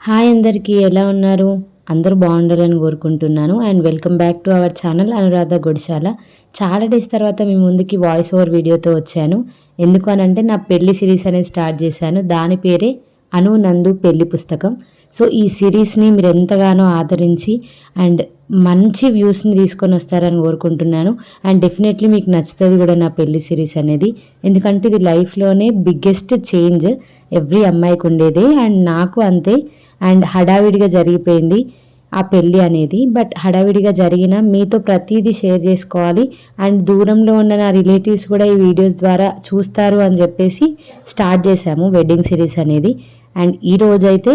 Hi అందరికీ, ఎలా ఉన్నారు? అందరూ బాగుండాలని కోరుకుంటున్నాను. And welcome back to our channel Anuradha Gudishala. చాలా డేస్ తర్వాత మీ ముందుకి వాయిస్ ఓవర్ వీడియోతో వచ్చాను. ఎందుకు అనంటే నా పెళ్లి సిరీస్ అనేది స్టార్ట్ చేశాను. దాని పేరే అను నందు పెళ్లి పుస్తకం. సో ఈ సిరీస్ని మీరు ఎంతగానో ఆదరించి అండ్ మంచి వ్యూస్ని తీసుకొని వస్తారని కోరుకుంటున్నాను. అండ్ డెఫినెట్లీ మీకు నచ్చుతుంది కూడా నా పెళ్లి సిరీస్ అనేది. ఎందుకంటే ఇది లైఫ్లోనే బిగ్గెస్ట్ చేంజ్ ఎవ్రీ అమ్మాయికి ఉండేదే, అండ్ నాకు అంతే. అండ్ హడావిడిగా జరిగిపోయింది ఆ పెళ్ళి అనేది. బట్ హడావిడిగా జరిగిన మీతో ప్రతిదీ షేర్ చేసుకోవాలి, అండ్ దూరంలో ఉన్న నా రిలేటివ్స్ కూడా ఈ వీడియోస్ ద్వారా చూస్తారు అని చెప్పేసి స్టార్ట్ చేశాము వెడ్డింగ్ సిరీస్ అనేది. అండ్ ఈరోజైతే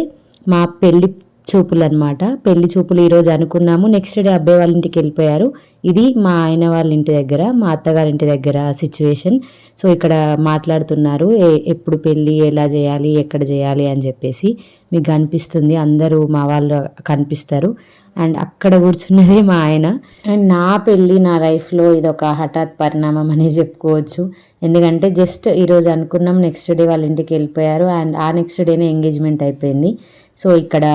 మా పెళ్లి చూపులు అనమాట. పెళ్లి చూపులు ఈరోజు అనుకున్నాము. నెక్స్ట్ డే అబ్బాయి వాళ్ళ ఇంటికి వెళ్ళిపోయారు. ఇది మా ఆయన వాళ్ళ ఇంటి దగ్గర, మా అత్తగారింటి దగ్గర సిచ్యువేషన్. సో ఇక్కడ మాట్లాడుతున్నారు ఎప్పుడు పెళ్ళి, ఎలా చేయాలి, ఎక్కడ చేయాలి అని చెప్పేసి. మీకు కనిపిస్తుంది, అందరూ మా వాళ్ళు కనిపిస్తారు. అండ్ అక్కడ కూర్చున్నది మా ఆయన. అండ్ నా పెళ్ళి నా లైఫ్లో ఇది ఒక హఠాత్ పరిణామం అని చెప్పుకోవచ్చు. ఎందుకంటే జస్ట్ ఈరోజు అనుకున్నాం, నెక్స్ట్ డే వాళ్ళ ఇంటికి వెళ్ళిపోయారు. అండ్ ఆ నెక్స్ట్ డేనే ఎంగేజ్మెంట్ అయిపోయింది. సో ఇక్కడ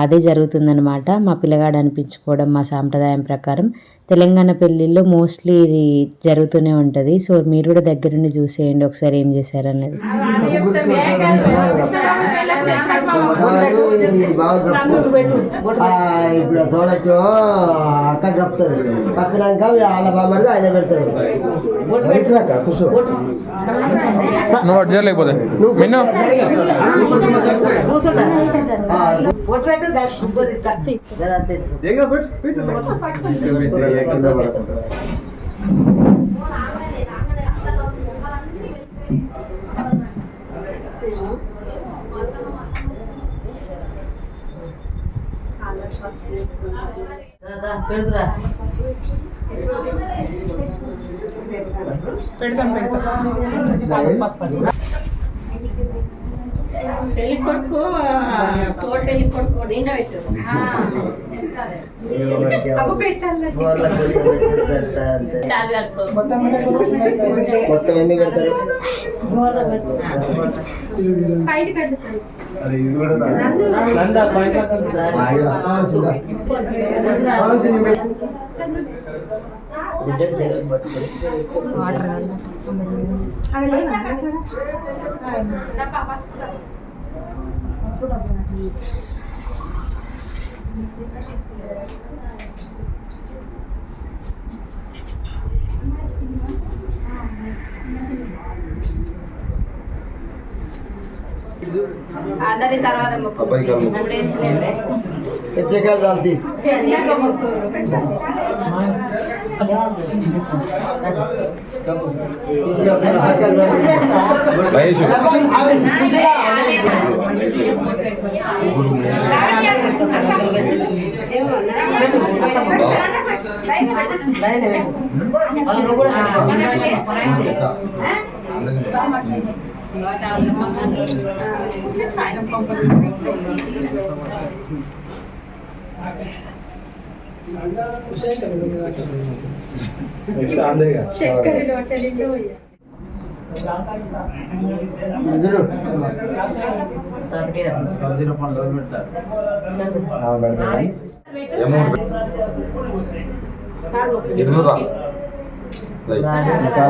అదే జరుగుతుందనమాట. మా పిల్లగాడు అనిపించుకోవడం మా సాంప్రదాయం ప్రకారం. తెలంగాణ పెళ్ళిళ్ళలో మోస్ట్లీ ఇది జరుగుతూనే ఉంటుంది. సో మీరు కూడా దగ్గరుండి చూసేయండి ఒకసారి ఏం చేశారన్నది. ఇప్పుడు సోనచ్చు అక్క కప్పుతుంది, కప్పినాక వాళ్ళ బామ్మడిది ఆయన పెడతాడు. నువ్వు అడ్జస్ట్ లేకపోతే పెళ్లి కొడుకు పెళ్లి కొడుకు నిండా మొత్తం ఎన్ని పెడతారు? అందరి తర్వాత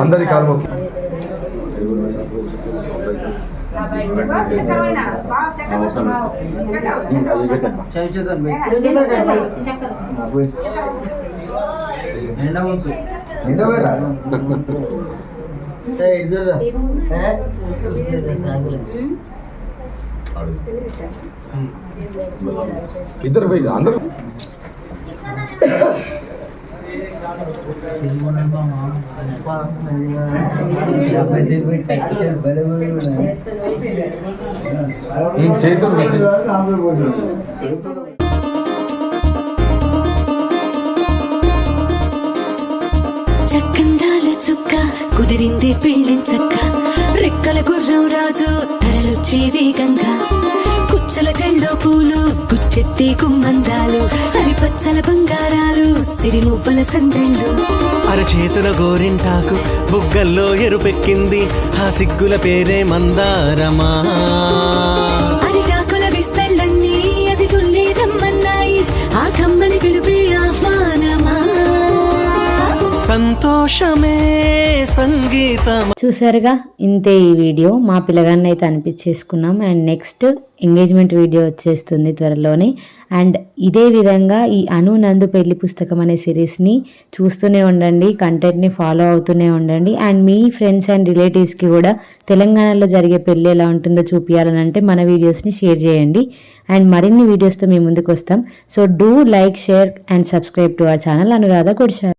అందరి కాలు ఇద్దరు పోయి అందరూ చక్కందాల చుక్క కుదిరింది పెళ్ళించక్క, రెక్కల గుర్రం రాజు తరలొచ్చే వేగంగా, కుచ్చల చెల్లో పూలు గుచ్చెత్తి గుమ్మందాలు, హరిపచ్చల బంగారాలు సిరిమువ్వల సందళ్ళు, అరచేతుల గోరింటాకు బుగ్గల్లో ఎరుపెక్కింది, ఆ సిగ్గుల పేరే మందారమా, అరిటాకుల విస్తళ్ళన్నీ సంతోషమే సంగీతం. చూసారుగా, ఇంతే ఈ వీడియో. మా పిల్లగాన్ని అయితే అనిపించేసుకున్నాం. అండ్ నెక్స్ట్ ఎంగేజ్మెంట్ వీడియో వచ్చేస్తుంది త్వరలోనే. అండ్ ఇదే విధంగా ఈ అను నందు పెళ్లి పుస్తకం అనే సిరీస్ని చూస్తూనే ఉండండి, కంటెంట్ని ఫాలో అవుతూనే ఉండండి. అండ్ మీ ఫ్రెండ్స్ అండ్ రిలేటివ్స్కి కూడా తెలంగాణలో జరిగే పెళ్ళి ఎలా ఉంటుందో చూపించాలని అంటే మన వీడియోస్ని షేర్ చేయండి. అండ్ మరిన్ని వీడియోస్తో మేము ముందుకు వస్తాం. So do like, share and subscribe to our channel Anuradha Gudishala.